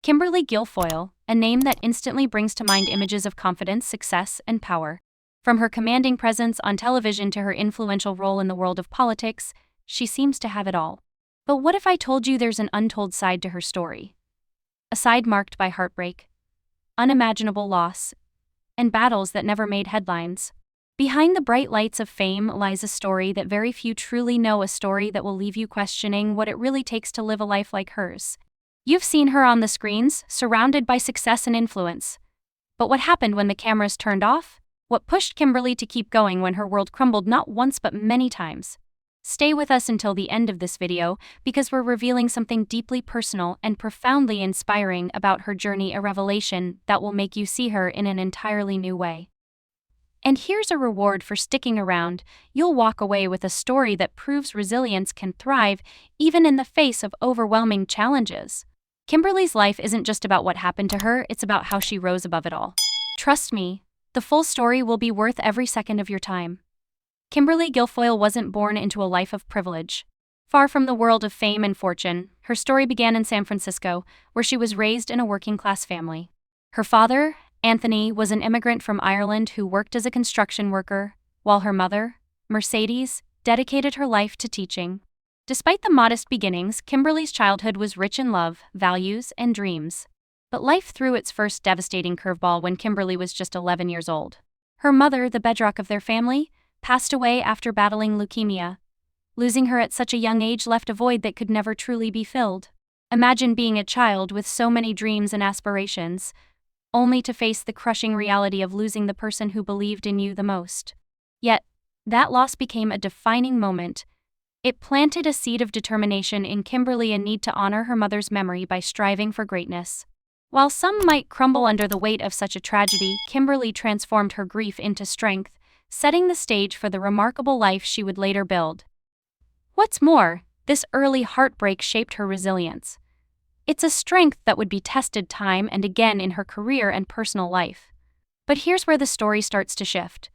Kimberly Guilfoyle, a name that instantly brings to mind images of confidence, success, and power. From her commanding presence on television to her influential role in the world of politics, she seems to have it all. But what if I told you there's an untold side to her story? A side marked by heartbreak, unimaginable loss, and battles that never made headlines. Behind the bright lights of fame lies a story that very few truly know, a story that will leave you questioning what it really takes to live a life like hers. You've seen her on the screens, surrounded by success and influence. But what happened when the cameras turned off? What pushed Kimberly to keep going when her world crumbled not once but many times? Stay with us until the end of this video, because we're revealing something deeply personal and profoundly inspiring about her journey, a revelation that will make you see her in an entirely new way. And here's a reward for sticking around. You'll walk away with a story that proves resilience can thrive even in the face of overwhelming challenges. Kimberly's life isn't just about what happened to her, it's about how she rose above it all. Trust me, the full story will be worth every second of your time. Kimberly Guilfoyle wasn't born into a life of privilege. Far from the world of fame and fortune, her story began in San Francisco, where she was raised in a working-class family. Her father, Anthony, was an immigrant from Ireland who worked as a construction worker, while her mother, Mercedes, dedicated her life to teaching. Despite the modest beginnings, Kimberly's childhood was rich in love, values, and dreams. But life threw its first devastating curveball when Kimberly was just 11 years old. Her mother, the bedrock of their family, passed away after battling leukemia. Losing her at such a young age left a void that could never truly be filled. Imagine being a child with so many dreams and aspirations, only to face the crushing reality of losing the person who believed in you the most. Yet, that loss became a defining moment. It planted a seed of determination in Kimberly, a need to honor her mother's memory by striving for greatness. While some might crumble under the weight of such a tragedy, Kimberly transformed her grief into strength, setting the stage for the remarkable life she would later build. What's more, this early heartbreak shaped her resilience. It's a strength that would be tested time and again in her career and personal life. But here's where the story starts to shift.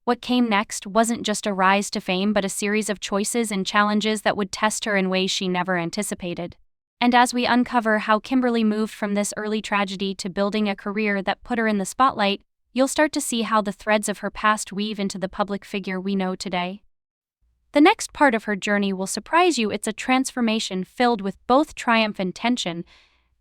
What came next wasn't just a rise to fame, but a series of choices and challenges that would test her in ways she never anticipated. And as we uncover how Kimberly moved from this early tragedy to building a career that put her in the spotlight, you'll start to see how the threads of her past weave into the public figure we know today. The next part of her journey will surprise you. It's a transformation filled with both triumph and tension,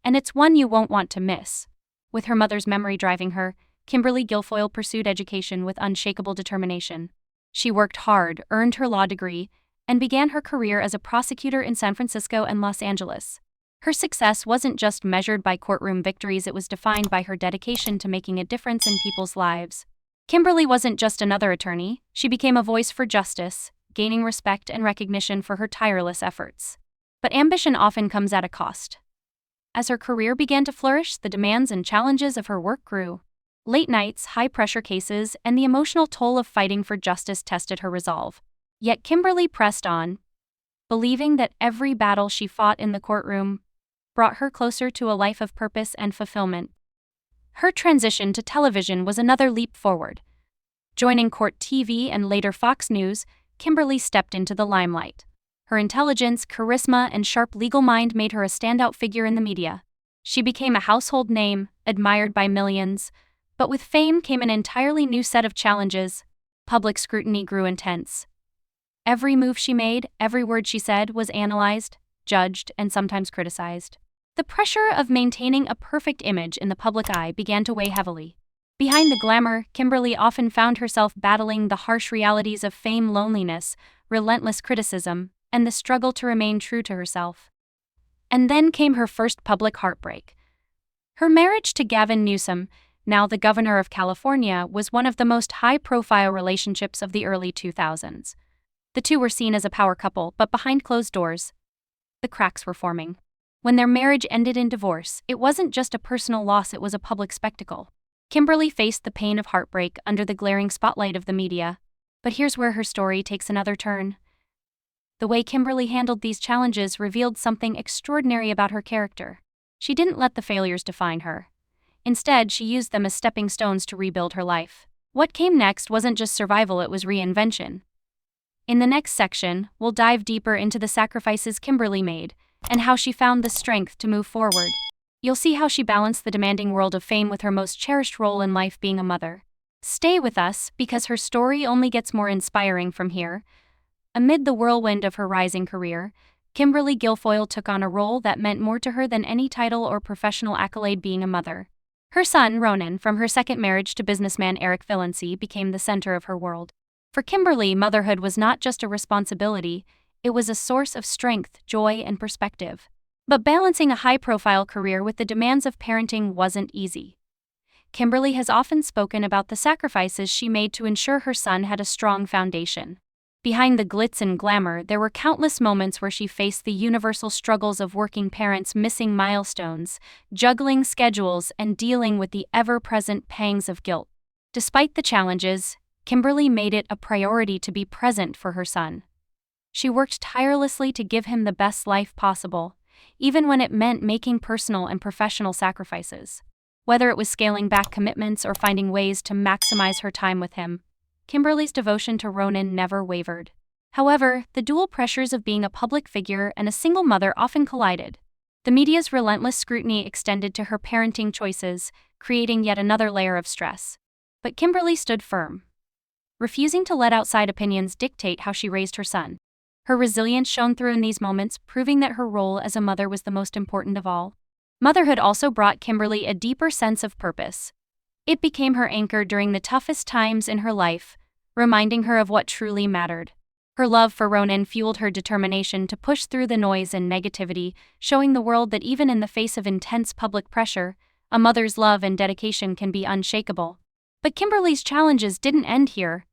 and it's one you won't want to miss. With her mother's memory driving her, Kimberly Guilfoyle pursued education with unshakable determination. She worked hard, earned her law degree, and began her career as a prosecutor in San Francisco and Los Angeles. Her success wasn't just measured by courtroom victories, it was defined by her dedication to making a difference in people's lives. Kimberly wasn't just another attorney, she became a voice for justice, gaining respect and recognition for her tireless efforts. But ambition often comes at a cost. As her career began to flourish, the demands and challenges of her work grew. Late nights, high-pressure cases, and the emotional toll of fighting for justice tested her resolve. Yet Kimberly pressed on, believing that every battle she fought in the courtroom brought her closer to a life of purpose and fulfillment. Her transition to television was another leap forward. Joining Court TV and later Fox News, Kimberly stepped into the limelight. Her intelligence, charisma, and sharp legal mind made her a standout figure in the media. She became a household name, admired by millions. But with fame came an entirely new set of challenges. Public scrutiny grew intense. Every move she made, every word she said was analyzed, judged, and sometimes criticized. The pressure of maintaining a perfect image in the public eye began to weigh heavily. Behind the glamour, Kimberly often found herself battling the harsh realities of fame, loneliness, relentless criticism, and the struggle to remain true to herself. And then came her first public heartbreak. Her marriage to Gavin Newsom, now the governor of California, was one of the most high-profile relationships of the early 2000s. The two were seen as a power couple, but behind closed doors, the cracks were forming. When their marriage ended in divorce, it wasn't just a personal loss, it was a public spectacle. Kimberly faced the pain of heartbreak under the glaring spotlight of the media. But here's where her story takes another turn. The way Kimberly handled these challenges revealed something extraordinary about her character. She didn't let the failures define her. Instead, she used them as stepping stones to rebuild her life. What came next wasn't just survival, it was reinvention. In the next section, we'll dive deeper into the sacrifices Kimberly made and how she found the strength to move forward. You'll see how she balanced the demanding world of fame with her most cherished role in life, being a mother. Stay with us, because her story only gets more inspiring from here. Amid the whirlwind of her rising career, Kimberly Guilfoyle took on a role that meant more to her than any title or professional accolade, being a mother. Her son, Ronan, from her second marriage to businessman Eric Valency, became the center of her world. For Kimberly, motherhood was not just a responsibility, it was a source of strength, joy, and perspective. But balancing a high-profile career with the demands of parenting wasn't easy. Kimberly has often spoken about the sacrifices she made to ensure her son had a strong foundation. Behind the glitz and glamour, there were countless moments where she faced the universal struggles of working parents, missing milestones, juggling schedules, and dealing with the ever-present pangs of guilt. Despite the challenges, Kimberly made it a priority to be present for her son. She worked tirelessly to give him the best life possible, even when it meant making personal and professional sacrifices. Whether it was scaling back commitments or finding ways to maximize her time with him, Kimberly's devotion to Ronan never wavered. However, the dual pressures of being a public figure and a single mother often collided. The media's relentless scrutiny extended to her parenting choices, creating yet another layer of stress. But Kimberly stood firm, refusing to let outside opinions dictate how she raised her son. Her resilience shone through in these moments, proving that her role as a mother was the most important of all. Motherhood also brought Kimberly a deeper sense of purpose. It became her anchor during the toughest times in her life, reminding her of what truly mattered. Her love for Ronan fueled her determination to push through the noise and negativity, showing the world that even in the face of intense public pressure, a mother's love and dedication can be unshakable. But Kimberly's challenges didn't end here.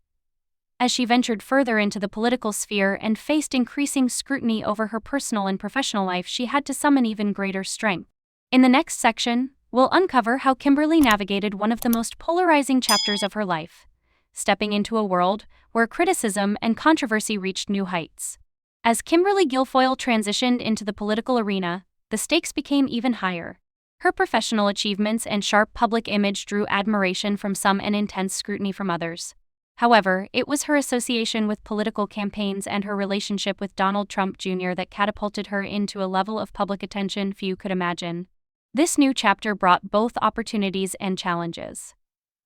As she ventured further into the political sphere and faced increasing scrutiny over her personal and professional life, she had to summon even greater strength. In the next section, we'll uncover how Kimberly navigated one of the most polarizing chapters of her life, stepping into a world where criticism and controversy reached new heights. As Kimberly Guilfoyle transitioned into the political arena, the stakes became even higher. Her professional achievements and sharp public image drew admiration from some and intense scrutiny from others. However, it was her association with political campaigns and her relationship with Donald Trump Jr. that catapulted her into a level of public attention few could imagine. This new chapter brought both opportunities and challenges.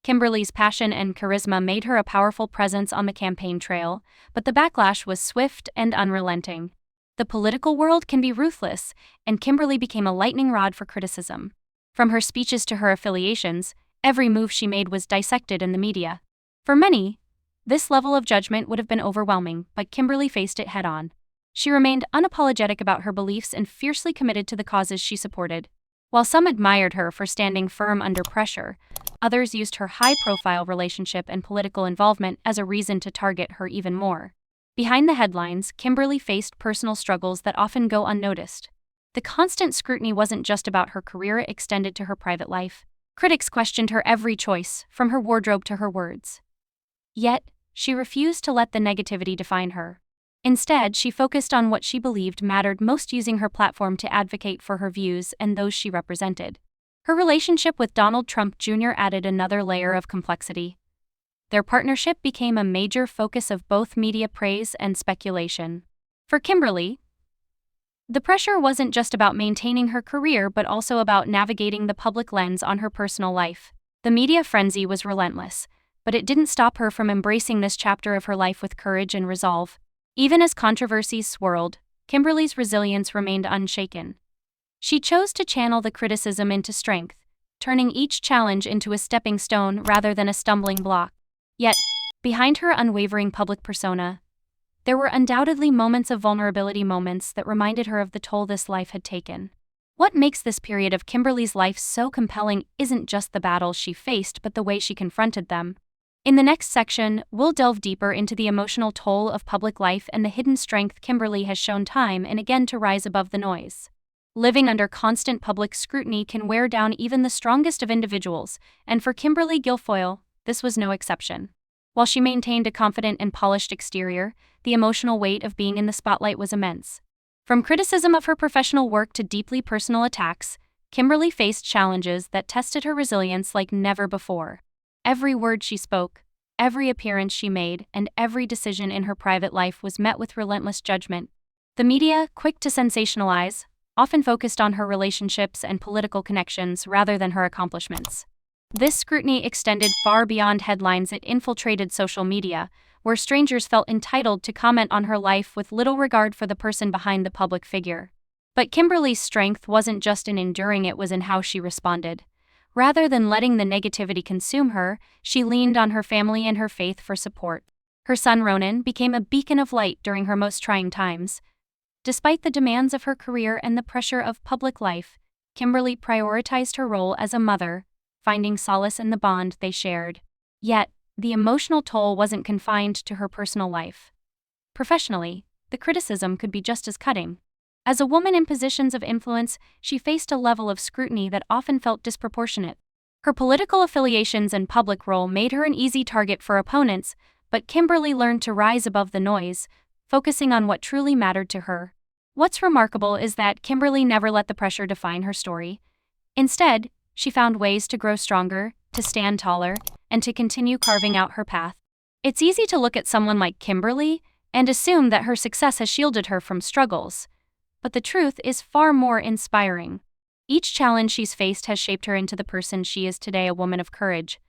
Kimberly's passion and charisma made her a powerful presence on the campaign trail, but the backlash was swift and unrelenting. The political world can be ruthless, and Kimberly became a lightning rod for criticism. From her speeches to her affiliations, every move she made was dissected in the media. For many, this level of judgment would have been overwhelming, but Kimberly faced it head-on. She remained unapologetic about her beliefs and fiercely committed to the causes she supported. While some admired her for standing firm under pressure, others used her high-profile relationship and political involvement as a reason to target her even more. Behind the headlines, Kimberly faced personal struggles that often go unnoticed. The constant scrutiny wasn't just about her career, it extended to her private life. Critics questioned her every choice, from her wardrobe to her words. Yet, she refused to let the negativity define her. Instead, she focused on what she believed mattered most, using her platform to advocate for her views and those she represented. Her relationship with Donald Trump Jr. added another layer of complexity. Their partnership became a major focus of both media praise and speculation. For Kimberly, the pressure wasn't just about maintaining her career but also about navigating the public lens on her personal life. The media frenzy was relentless, but it didn't stop her from embracing this chapter of her life with courage and resolve. Even as controversies swirled, Kimberly's resilience remained unshaken. She chose to channel the criticism into strength, turning each challenge into a stepping stone rather than a stumbling block. Yet, behind her unwavering public persona, there were undoubtedly moments of vulnerability, moments that reminded her of the toll this life had taken. What makes this period of Kimberly's life so compelling isn't just the battles she faced but the way she confronted them. In the next section, we'll delve deeper into the emotional toll of public life and the hidden strength Kimberly has shown time and again to rise above the noise. Living under constant public scrutiny can wear down even the strongest of individuals, and for Kimberly Guilfoyle, this was no exception. While she maintained a confident and polished exterior, the emotional weight of being in the spotlight was immense. From criticism of her professional work to deeply personal attacks, Kimberly faced challenges that tested her resilience like never before. Every word she spoke, every appearance she made, and every decision in her private life was met with relentless judgment. The media, quick to sensationalize, often focused on her relationships and political connections rather than her accomplishments. This scrutiny extended far beyond headlines. It infiltrated social media, where strangers felt entitled to comment on her life with little regard for the person behind the public figure. But Kimberly's strength wasn't just in enduring, it was in how she responded. Rather than letting the negativity consume her, she leaned on her family and her faith for support. Her son Ronan became a beacon of light during her most trying times. Despite the demands of her career and the pressure of public life, Kimberly prioritized her role as a mother, finding solace in the bond they shared. Yet, the emotional toll wasn't confined to her personal life. Professionally, the criticism could be just as cutting. As a woman in positions of influence, she faced a level of scrutiny that often felt disproportionate. Her political affiliations and public role made her an easy target for opponents, but Kimberly learned to rise above the noise, focusing on what truly mattered to her. What's remarkable is that Kimberly never let the pressure define her story. Instead, she found ways to grow stronger, to stand taller, and to continue carving out her path. It's easy to look at someone like Kimberly and assume that her success has shielded her from struggles. But the truth is far more inspiring. Each challenge she's faced has shaped her into the person she is today, a woman of courage,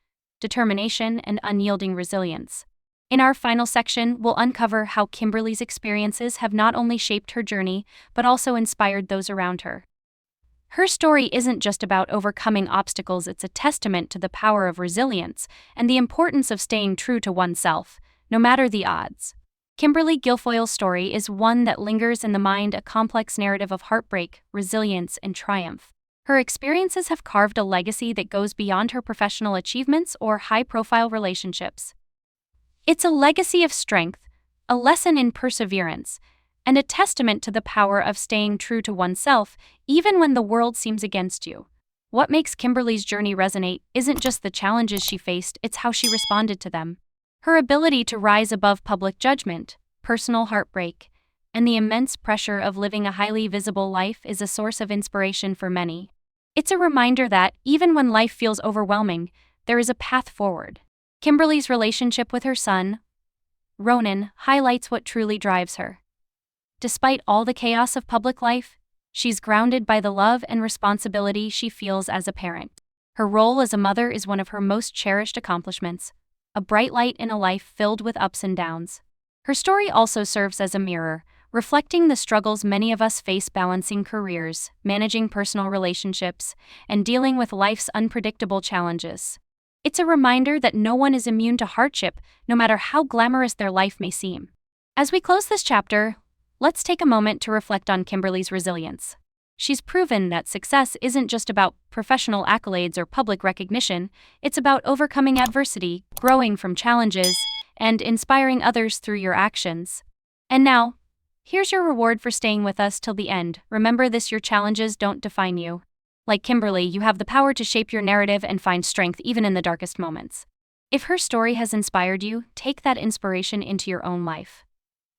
determination, and unyielding resilience. In our final section, we'll uncover how Kimberly's experiences have not only shaped her journey, but also inspired those around her. Her story isn't just about overcoming obstacles, it's a testament to the power of resilience and the importance of staying true to oneself, no matter the odds. Kimberly Guilfoyle's story is one that lingers in the mind, a complex narrative of heartbreak, resilience, and triumph. Her experiences have carved a legacy that goes beyond her professional achievements or high-profile relationships. It's a legacy of strength, a lesson in perseverance, and a testament to the power of staying true to oneself, even when the world seems against you. What makes Kimberly's journey resonate isn't just the challenges she faced, it's how she responded to them. Her ability to rise above public judgment, personal heartbreak, and the immense pressure of living a highly visible life is a source of inspiration for many. It's a reminder that, even when life feels overwhelming, there is a path forward. Kimberly's relationship with her son, Ronan, highlights what truly drives her. Despite all the chaos of public life, she's grounded by the love and responsibility she feels as a parent. Her role as a mother is one of her most cherished accomplishments, a bright light in a life filled with ups and downs. Her story also serves as a mirror, reflecting the struggles many of us face balancing careers, managing personal relationships, and dealing with life's unpredictable challenges. It's a reminder that no one is immune to hardship, no matter how glamorous their life may seem. As we close this chapter, let's take a moment to reflect on Kimberly's resilience. She's proven that success isn't just about professional accolades or public recognition, it's about overcoming adversity, growing from challenges, and inspiring others through your actions. And now, here's your reward for staying with us till the end. Remember this: your challenges don't define you. Like Kimberly, you have the power to shape your narrative and find strength even in the darkest moments. If her story has inspired you, take that inspiration into your own life.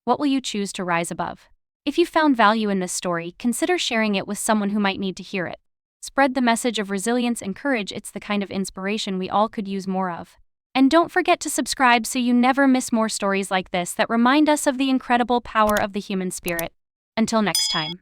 What will you choose to rise above? If you found value in this story, consider sharing it with someone who might need to hear it. Spread the message of resilience and courage. It's the kind of inspiration we all could use more of. And don't forget to subscribe so you never miss more stories like this that remind us of the incredible power of the human spirit. Until next time.